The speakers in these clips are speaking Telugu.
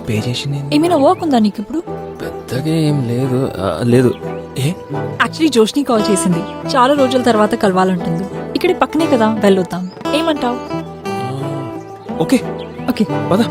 పే చేసింది ఏమైనా వర్క్ ఉందా నీకు ఇప్పుడు? పెద్దగా ఏం లేదు. లేదు. ఏ యాక్చువల్లీ జోష్ని కాల్ చేసింది, చాలా రోజుల తర్వాత కలవాలంటుంది. ఇక్కడే పక్కనే కదా, వెళ్ళొద్దాం. ఏమంటావ్? ఓకే ఓకే పద.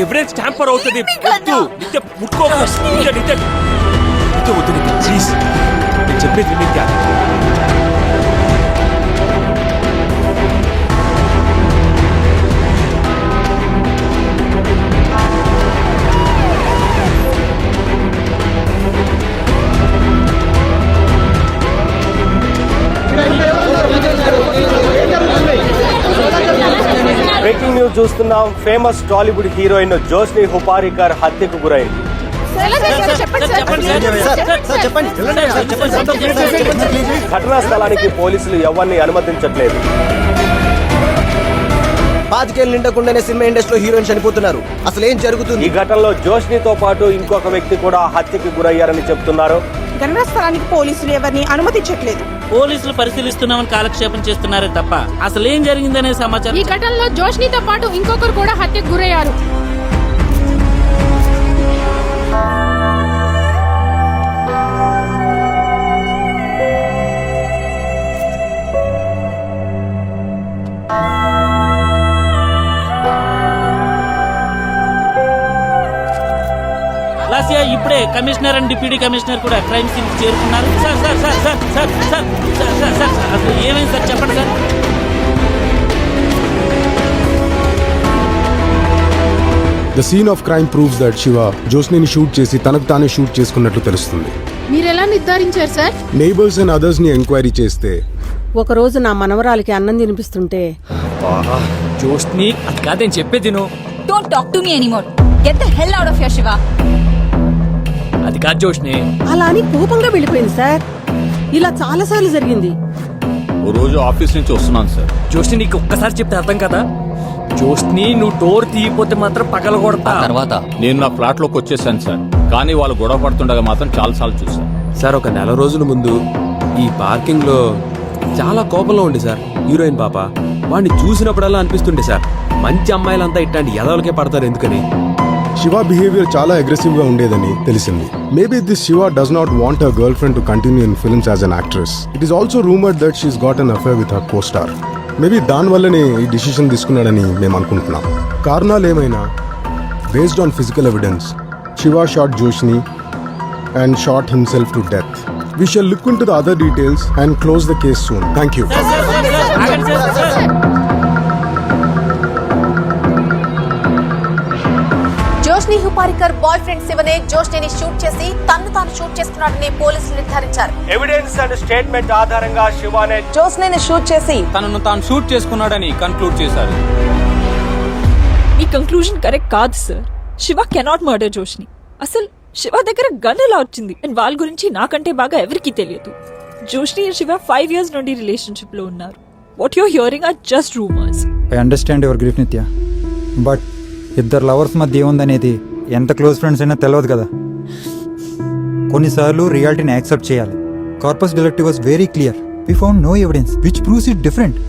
ఎవిడెన్స్ ట్యాంపర్ అవుతుంది. చెప్పేది నిత్య. బ్రేకింగ్ న్యూస్ చూస్తున్నాం. ఫేమస్ టాలీవుడ్ హీరోయిన్ జోష్ని హుపారికర్ హత్యకు గురైంది. ఘటనా స్థలానికి పోలీసులు ఎవరిని అనుమతించట్లేదు. 5 ఏళ్ళు నిండకుండానే సినిమా ఇండస్ట్రీలో హీరోయిన్ చనిపోతున్నారు. అసలు ఏం జరుగుతుంది? ఈ ఘటనలో జోష్నితో పాటు ఇంకొక వ్యక్తి కూడా హత్యకు గురయ్యారని చెప్తున్నారు. ఘటనా స్థలానికి పోలీసులు ఎవరిని అనుమతించట్లేదు. పోలీసులు పరిశీలిస్తున్నామని కాలక్షేపం చేస్తున్నారే తప్ప అసలు ఏం జరిగిందనే సమాచారం. ఈ ఘటనలో జోష్నితో పాటు ఇంకొకరు కూడా హత్యకు గురయ్యారు. లాస్యా ఇప్పుడే కమిషనర్ అండ్ డిప్యూటీ కమిషనర్ కూడా క్రైమ్ సీన్ చేరుకున్నారు. Sir sir sir sir sir sir sir sir sir అసలు ఏమైంది సార్ చెప్పండి sir. The scene of crime proves that Shiva జోష్నిని షూట్ చేసి తనకు తానే షూట్ చేసుకున్నట్లు తెలుస్తుంది. మీరెలా నిర్ధారించారు సార్? నైబర్స్ అండ్ అదర్స్ ని ఎంక్వైరీ చేస్తే ఒక రోజు నా మనవరాలికి అన్నం తినిపిస్తుంటే జోష్ని అది కాదని చెప్పేది నువ్వు. Don't talk to me anymore. Get the hell out of here, Shiva. అది కాదు జోష్ని. అలా అని కోపంగా వెళ్ళిపోయింది సార్. ఇలా చాలా సార్లు జరిగింది. ఓ రోజు ఆఫీస్ నుంచి వస్తున్నాను సార్. జోష్ని నీకు ఒక్కసారి చెప్తే అర్థం కదా. జోష్ని నువ్వు డోర్ తీయపోతే మాత్రం పగల కొడతా. తర్వాత నేను నా ఫ్లాట్ లోకి వచ్చేసాను సార్. కానీ వాళ్ళు గొడవ పడుతుండగా మాత్రం చాలా సార్లు చూసాను సార్. ఒక నెల రోజుల ముందు ఈ పార్కింగ్ లో చాలా కోపంలో ఉంది సార్ హీరోయిన్ పాప. వాడిని చూసినప్పుడల్లా అనిపిస్తుండే సార్, మంచి అమ్మాయిలంతా ఇట్లాంటి ఎదవలకే పడతారు ఎందుకని. శివ బిహేవియర్ చాలా అగ్రెసివ్ గా ఉండేదని తెలిసింది. Maybe this Shiva does not want her girlfriend to continue in films as an actress. It is also rumoured that she's got an affair with her co-star. Maybe దాని వల్లనే ఈ డిసిషన్ తీసుకున్నాడని మేము అనుకుంటున్నాం. కారణాలు ఏమైనా based on physical evidence Shiva shot Joshni and shot himself to death. We shall look into the other details and close the case soon. Thank you. Joshni Huparikar boyfriend శివనే జోష్నిని షూట్ చేసి తన్ను తాను షూట్ చేసుకున్నాడని పోలీసులు నిర్ధారించారు. ఎవిడెన్స్ అండ్ స్టేట్మెంట్ ఆధారంగా శివానే జోష్నిని షూట్ చేసి తనను తాను షూట్ చేసుకున్నాడని కన్క్లూడ్ చేశారు. ఈ కంక్లూజన్ కరెక్ట్ కాదు sir. Shiva cannot murder Joshni. అసలు శివ దగ్గర గన్ ఎలా వచ్చింది అండ్ వాళ్ళ గురించి నాకంటే బాగా ఎవరికీ తెలియదు. జోష్ని అండ్ శివ 5 years నుండి రిలేషన్షిప్ లో ఉన్నారు. What you're hearing are just rumours. I understand your grief Nithya, but ఇద్దరు లవర్స్ మధ్య ఏముందనేది ఎంత క్లోజ్ ఫ్రెండ్స్ అయినా తెలియదు కదా. కొన్నిసార్లు రియాలిటీని యాక్సెప్ట్ చేయాలి. Corpus delicti was very clear. We found no evidence which proves it different.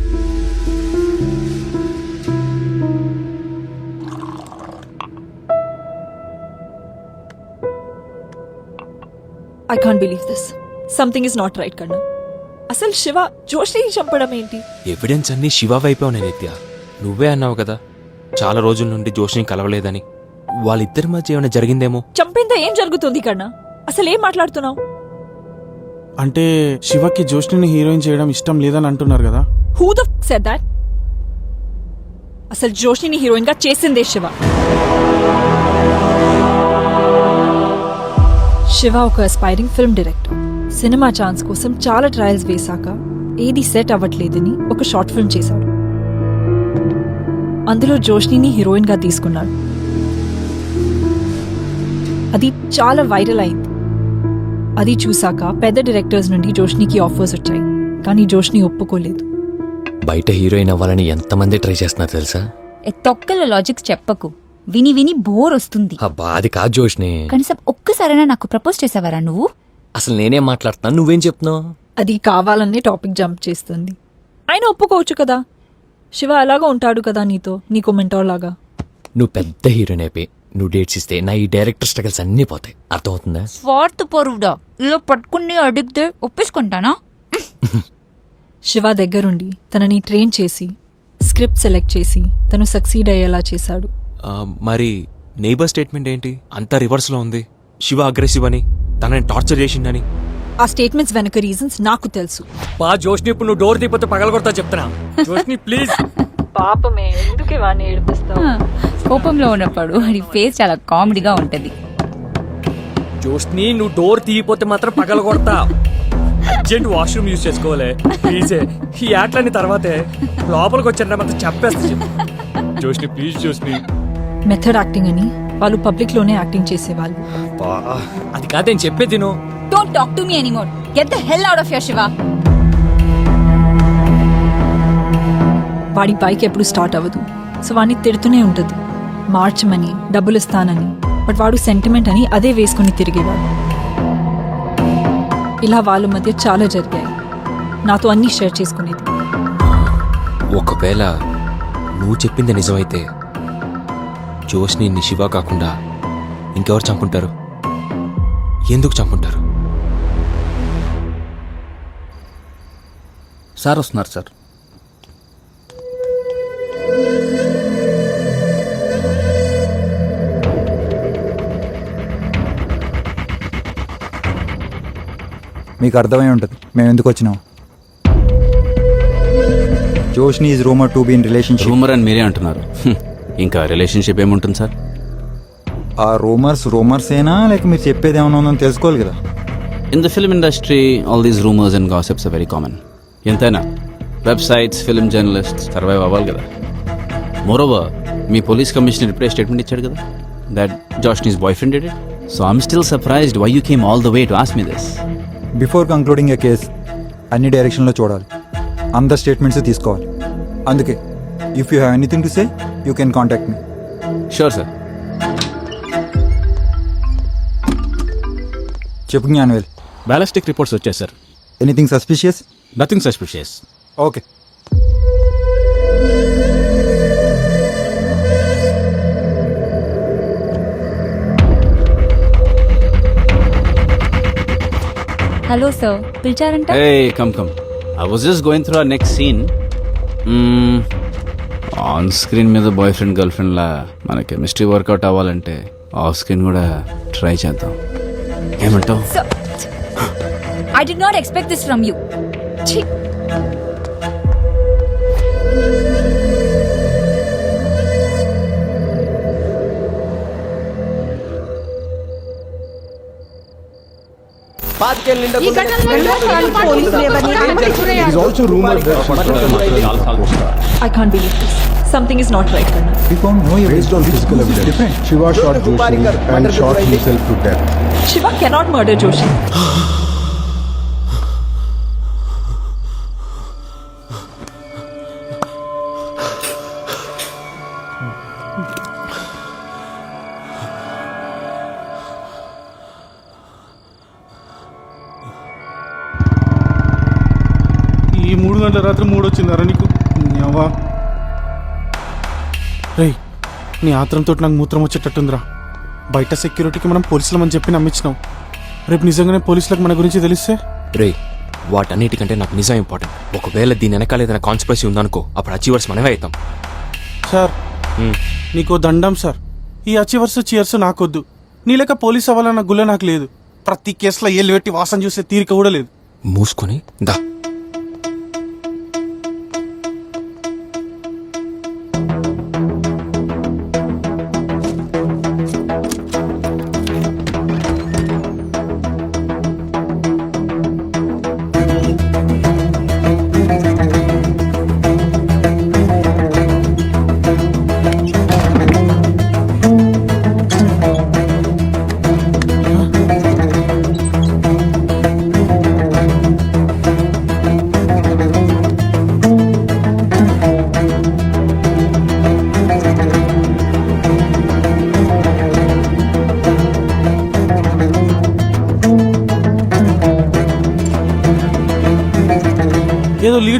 I can't believe this. Something is not right, Karna. అసలు శివ జోష్ని చంపడం ఏంటి? ఎవిడెన్స్ అన్ని శివ వైపే ఉన్నాయి నిత్య. నువ్వే అన్నావు కదా చాలా రోజుల నుండి జోష్ని కలవలేదని. వాళ్ళిద్దరి మధ్య ఏమైనా జరిగిందేమో. చంపేంత ఏం జరుగుతుంది కన్నా? అసలు ఏం మాట్లాడుతున్నావు? అంటే శివకి జోష్ని హీరోయిన్ చేయడం ఇష్టం లేదని అంటున్నారు కదా. Who the f said that? అసలు జోష్ని హీరోయిన్ గా చేసిందే శివ. శివ ఒక aspiring film director. Cinema chance కోసం చాలా ట్రయల్స్ వేశాక ఏది సెట్ అవ్వట్లేదని ఒక షార్ట్ ఫిల్మ్ చేశాడు. అందులో జోష్ని హీరోయిన్ గా తీసుకున్నాడు. అది చాలా వైరల్ అయింది. అది చూశాక పెద్ద డైరెక్టర్స్ నుండి జోష్నికి ఆఫర్స్ వచ్చాయి, కానీ జోష్ని ఒప్పుకోలేదు. బయట హీరోయిన్ అవ్వాలని ఎంతమంది ట్రై చేస్తున్నారు తెలుసా? తొక్కల లాజిక్స్ చెప్పకు, విని విని బోర్ వస్తుంది. అబ్బా అది కాదు జోష్ని. కనీసం ఒక్కసారైనా నాకు ప్రపోజ్ చేసావరా నువ్వు? అసలు నేనేం మాట్లాడుతున్నాను, నువ్వేం చెప్తున్నావు? అది కావాలనే టాపిక్ జంప్ చేస్తుంది. ఆయన ఒప్పుకోవచ్చు కదా, శివ అలాగా ఉంటాడు కదా నీతో, నీకు మెంటార్ లాగా. నువ్వు పెద్ద హీరోయిన్ అయిపోయి నువ్వు డేట్స్ ఇస్తే నా ఈ డైరెక్టర్ స్ట్రగల్స్ అన్నీ పోతాయి. అర్థమవుతుందా? స్వార్థ పొరుడా, ఇలా పట్టుకుని అడిగితే ఒప్పేసుకుంటానా? శివ దగ్గరుండి తనని ట్రైన్ చేసి స్క్రిప్ట్ సెలెక్ట్ చేసి తను సక్సీడ్ అయ్యేలా చేశాడు. మరి నైబర్ స్టేట్మెంట్ ఏంటి? అంతా రివర్స్ లో ఉంది. శివ అగ్రెసివ్ అని, తనని టార్చర్ చేసిండని. ఆ స్టేట్మెంట్స్ వెనక రీజన్స్ నాకు తెలుసు. పా జోష్ని ఇప్పుడు నువ్వు డోర్ తీపోతే పగలగొడతా చెప్తున్నా. జోష్ని ప్లీజ్. పాపమే, ఎందుకు వాడిని ఏడిపిస్తావు? కోపంలో ఉన్నప్పుడు అది ఫేస్ చాలా కామెడీగా ఉంటది. జోష్ని నువ్వు డోర్ తీయపోతే మాత్రం పగలగొడతా. అర్జెంట్ వాష్రూమ్ యూజ్ చేసుకోవాలి ప్లీజే. ఈ ఆటలన్నీ తర్వాతే, లోపలికి వచ్చారంటే మాత్రం చెప్పేస్తా. జోష్ని ప్లీజ్ జోష్ని. మెథడ్ యాక్టింగ్ అని వాళ్ళు పబ్లిక్ లోనే యాక్టింగ్ చేసేవాళ్ళు. అది కాదని చెప్పే తిను. Don't talk to me anymore. Get the hell out of here, Shiva. వాడి బైక్ ఎప్పుడు స్టార్ట్ అవ్వదు, సో వాడిని తిడుతూనే ఉంటుంది. మార్చమని, డబ్బులు ఇస్తానని. బట్ వాడు సెంటిమెంట్ అని అదే వేసుకుని తిరిగేవాడు. ఇలా వాళ్ళ మధ్య చాలా జరిగాయి. నాతో అన్నీ షేర్ చేసుకునేది. ఒకవేళ నువ్వు చెప్పింది నిజమైతే జోష్ని శివ కాకుండా ఇంకెవరు చంపుంటారు? ఎందుకు చంపుంటారు? సార్ వస్తున్నారు సార్. మీకు అర్థమై ఉంటుంది మేము ఎందుకు వచ్చినాం. Joshni is rumour to be in relationship. Rumour అని మీరే అంటున్నారు, ఇంకా రిలేషన్షిప్ ఏముంటుంది సార్? ఆ రూమర్స్ ఏనా లేక మీరు చెప్పేది ఏమైనా ఉందని తెలుసుకోవాలి కదా. In the film industry all these rumours and gossips are very common. ఎంతైనా వెబ్సైట్స్, ఫిల్మ్ జర్నలిస్ట్ సర్వైవ్ అవ్వాలి కదా. మోరోవర్ మీ పోలీస్ కమిషనర్ ఇప్పుడే స్టేట్మెంట్ ఇచ్చాడు కదా that Joshni's boyfriend did it. So I'm still surprised why you came all the way to ask me this. Before concluding a case అన్ని డైరెక్షన్లో చూడాలి, అందర్ స్టేట్మెంట్స్ తీసుకోవాలి. అందుకే if you have anything to say you can contact me. Sure sir. చెప్పు జ్ఞానవేల్. బ్యాలిస్టిక్ రిపోర్ట్స్ వచ్చాయి sir. Anything suspicious? Nothing suspicious. Okay. Hello sir, పిలిచారంట? Hey, come. I was just going through our next scene. On screen మీద బాయ్ ఫ్రెండ్ గర్ల్ ఫ్రెండ్ లా మన కెమిస్ట్రీ వర్కౌట్ అవ్వాలంటే ఆఫ్ స్క్రీన్ కూడా ట్రై చేద్దాం. ఏమంటావు? I did not expect this from you. ఛీ. ఈ ఘటనలో జోష్నితో పాటు ఇంకొకరు కూడా హత్యకు గురయ్యారు. It is also rumored that I can't believe this. Something is not right, Karna. We found no evidence. based on physical evidence, Different. Shiva shot Joshni and shot himself to death. Shiva cannot murder Joshi. ఈ 3 గంటల రాత్రి 3 వచ్చిందారా నీకు? రే, నీ ఆత్రంతో నాకు మూత్రం వచ్చేటట్టుందిరా. బయట సెక్యూరిటీకి మనం పోలీసులమని చెప్పి నమ్మించినాం. రేపు నిజంగానే పోలీసులకు మన గురించి తెలిస్తే? రే, వాటన్నిటికంటే నాకు నిజం ఇంపార్టెంట్. ఒకవేళ దీని వెనకాల ఏదైనా కాన్స్పిరసీ ఉందనుకో, అప్పుడు అచీవర్స్ మనమే అవుతాం. సార్, నీకో దండం సార్. ఈ అచీవర్స్ చీర్స్ నాకొద్దు. నీ లెక్క పోలీస్ అవ్వాలన్న గుల్ల నాకు లేదు. ప్రతి కేసులో ఏళ్ళు పెట్టి వాసన చూసే తీరిక కూడా లేదు. మూసుకొని దా.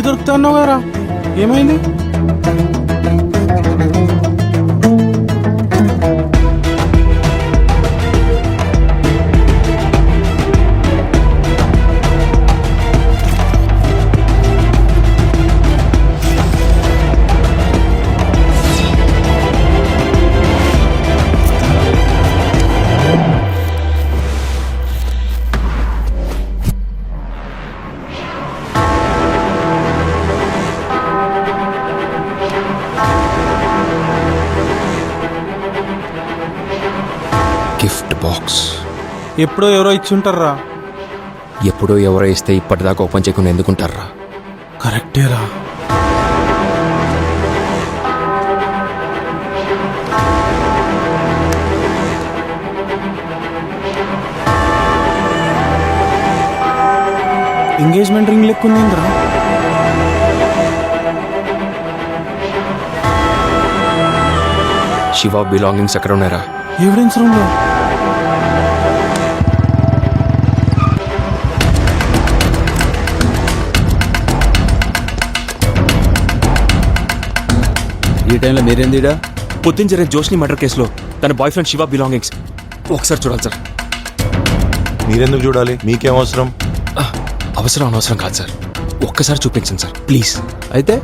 గిఫ్ట్ దొరుకుతా అన్నావు కదరా, ఏమైంది? Gift box. ఎప్పుడో ఎవరో ఇచ్చి ఉంటారా. ఎప్పుడో ఎవరో ఇస్తే ఇప్పటిదాకా ఓపెన్ చేయకుండా ఎందుకుంటారా? కరెక్టేరా. ఎంగేజ్మెంట్ రింగ్ లెక్కుందిరా. శివ బిలాంగింగ్స్ ఎక్కడ ఉన్నారా? ఎవిడెన్స్ రూమ్ లో. ఈ టైంలో మీరేందిడా? పొద్దున జరిగిన జోష్ని మర్డర్ కేసులో తన బాయ్ ఫ్రెండ్ శివ బిలాంగింగ్స్ ఒకసారి చూడాలి సార్. మీరెందుకు చూడాలి? మీకేం అవసరం? అవసరం అనవసరం కాదు సార్, ఒక్కసారి చూపించండి సార్ ప్లీజ్. అయితే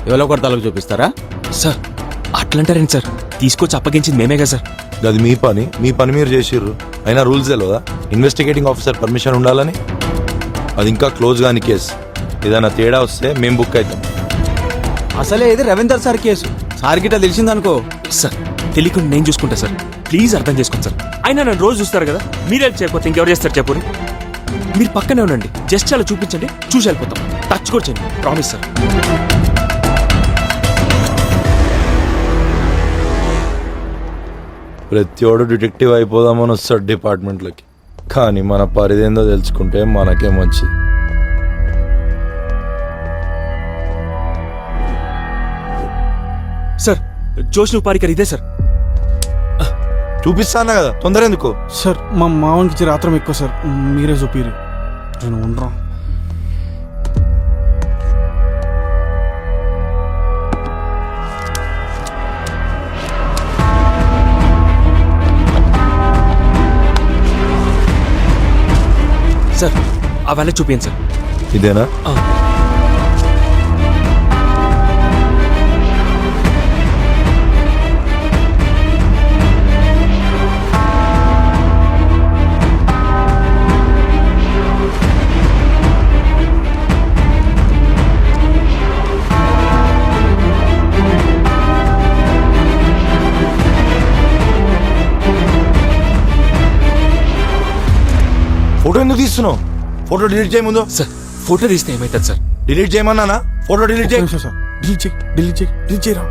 ఎవరో ఒకటి తలకు చూపిస్తారా? సార్ అట్లంటారేంటి సార్, తీసుకొచ్చి అప్పగించింది మేమే కదా సార్. అది మీ పని మీరు చేసిర్రు. అయినా రూల్స్ తెలియదా? ఇన్వెస్టిగేటింగ్ ఆఫీసర్ పర్మిషన్ ఉండాలని. అది ఇంకా క్లోజ్ కాని కేసు. ఏదైనా తేడా వస్తే మేము బుక్ అవుతాం. అసలే ఇది రవీందర్ సార్ కేసు. సార్ గిట్ట తెలిసిందనుకో. సార్ తెలియకుండా నేను చూసుకుంటా సార్, ప్లీజ్ అర్థం చేసుకోండి సార్. అయినా నన్ను రోజు చూస్తారు కదా, మీరు హెల్ప్ చేయకపోతే ఇంకెవరు చేస్తారు చెప్పు. మీరు పక్కనే ఉండండి, జస్ట్ అలా చూపించండి, చూసి వెళ్ళిపోతాం. టచ్ కూడా చేయండి, ప్రామిస్ సార్. ప్రతివాడు డిటెక్టివ్ అయిపోదామని వస్తాడు డిపార్ట్మెంట్లకి, కానీ మన పరిధేందో తెలుసుకుంటే మనకే మంచిది. సార్ జోష్ని ఉపారికర్ ఇదే సార్. చూపిస్తాను కదా, తొందర ఎందుకు? సార్ మా మావనికి రాత్రం ఎక్కువ సార్, మీరే చూపిరు. నేను ఉండరా. సార్ అవన్నీ చూపించండి సార్. ఇదేనా? ఫోటో ఎందుకు తీస్తున్నావు? ఫోటో డిలీట్ చేయ ముందు. సార్ ఫోటో తీస్తే ఏమవుతుంది సార్? డిలీట్ చేయమన్నానా? ఫోటో డిలీట్ చేయ. సార్ డిలీట్ చేయరా.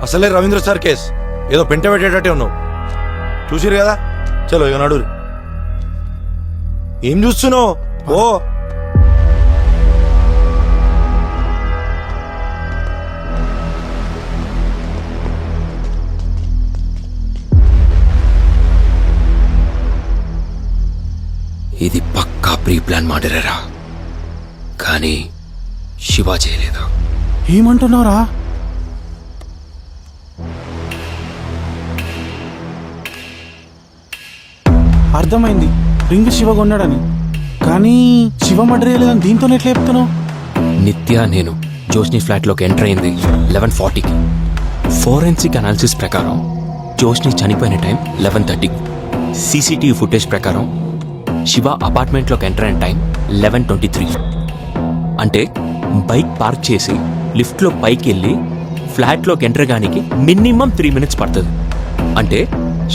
అసలే రవీంద్ర సార్ కేస్ ఏదో పెంట పెట్టేటట్టే ఉన్నావు. చూసిరు కదా, చలో ఇక నడు. ఏం చూస్తున్నావు? ఓ ఇది పక్కా ప్రీ ప్లాన్ మర్డరేరా, కానీ శివ చేయలేదు. ఏమంటున్నారా? అర్థమైంది, రింగ్ శివ కొన్నాడని, కానీ శివ మర్డర్ చేయలేదని దీంతోనే ఎట్లా చెప్తున్నావు? నిత్య నేను జోష్ని ఫ్లాట్లోకి ఎంటర్ అయింది 11:40కి. ఫోరెన్సిక్ అనాలిసిస్ ప్రకారం జోష్ని చనిపోయిన టైం 11:30. సీసీటీవీ ఫుటేజ్ ప్రకారం శివ అపార్ట్మెంట్లోకి ఎంటర్ అయిన టైం 11:23. అంటే బైక్ పార్క్ చేసి లిఫ్ట్లో పైకి వెళ్ళి ఫ్లాట్లోకి ఎంటర్ గానికి మినిమం 3 minutes పడుతుంది. అంటే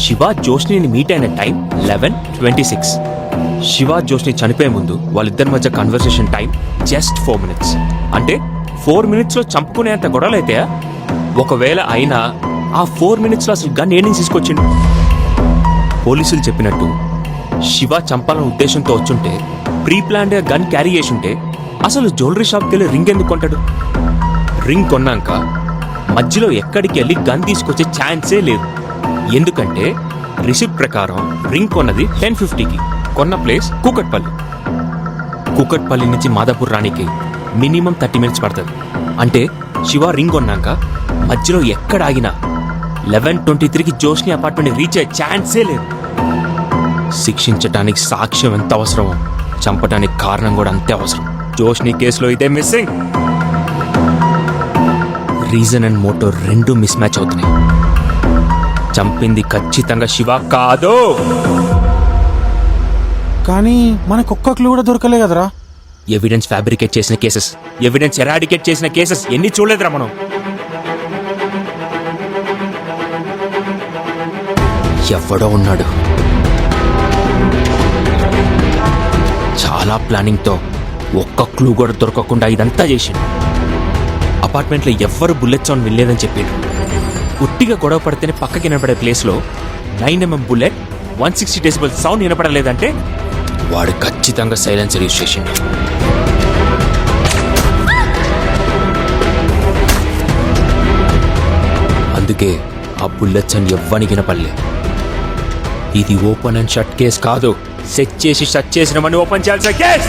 శివ జోష్ని మీట్ అయిన టైం 11:26. శివ జోష్ని చనిపోయే ముందు వాళ్ళిద్దరి మధ్య కన్వర్సేషన్ టైం జస్ట్ 4 minutes. అంటే 4 minutesలో చంపుకునేంత గొడవలు అయితే, ఒకవేళ అయినా ఆ 4 minutesలో అసలు గన్ ఏం తీసుకొచ్చిండు? పోలీసులు చెప్పినట్టు శివ చంపాలన్న ఉద్దేశంతో వచ్చుంటే, ప్రీ ప్లాన్డ్ గన్ క్యారీ చేసుంటే అసలు జ్యువెలరీ షాప్కి వెళ్ళి రింగ్ ఎందుకు కొంటాడు? రింగ్ కొన్నాక మధ్యలో ఎక్కడికి వెళ్ళి గన్ తీసుకొచ్చే ఛాన్సే లేదు. ఎందుకంటే రిసిప్ట్ ప్రకారం రింగ్ కొన్నది 10:50కి, కొన్న ప్లేస్ కూకట్పల్లి. కూకట్పల్లి నుంచి మాదాపూర్ రానికి మినిమం 30 మినిట్స్ పడుతుంది. అంటే శివ రింగ్ కొన్నాక మధ్యలో ఎక్కడ ఆగినా 11:23కి జోష్ని అపార్ట్మెంట్ రీచ్ అయ్యే ఛాన్సే లేదు. శిక్షించటానికి సాక్ష్యం ఎంత అవసరమో చంపడానికి కారణం కూడా అంతే అవసరం. జోష్ని కేసులో ఇదే మిస్సింగ్. రీజన్ అండ్ మోటో రెండు మిస్ మ్యాచ్ అవుతున్నాయి. చంపింది ఖచ్చితంగా శివ కాదు. కానీ మనకు ఒక్క క్లూ కూడా దొరకలే కదరా. ఎవిడెన్స్ ఫ్యాబ్రికేట్ చేసిన కేసెస్, ఎవిడెన్స్ ఎరాడికేట్ చేసిన కేసెస్ ఎన్ని చూడలేదురా మనం. ఎవడో ఉన్నాడు చాలా ప్లానింగ్తో ఒక్క క్లూ కూడా దొరకకుండా ఇదంతా చేసిండు. అపార్ట్మెంట్లో ఎవ్వరు బుల్లెట్ సౌండ్ వినలేదని చెప్పిండు. ఉట్టిగా గొడవ పడితేనే పక్కకి వినపడే ప్లేస్లో 9mm బుల్లెట్ 160 డెసిబుల్ సౌండ్ వినపడలేదంటే వాడు ఖచ్చితంగా సైలెన్సర్ యూజ్ చేసిండు. అందుకే ఆ బుల్లెట్స్ అని ఎవ్వని వినపడలే. ఇది ఓపెన్ అండ్ షట్ కేస్ కాదు, సెట్ చేసి షట్ చేసిన మని ఓపెన్ చేయాల్సిన కేస్.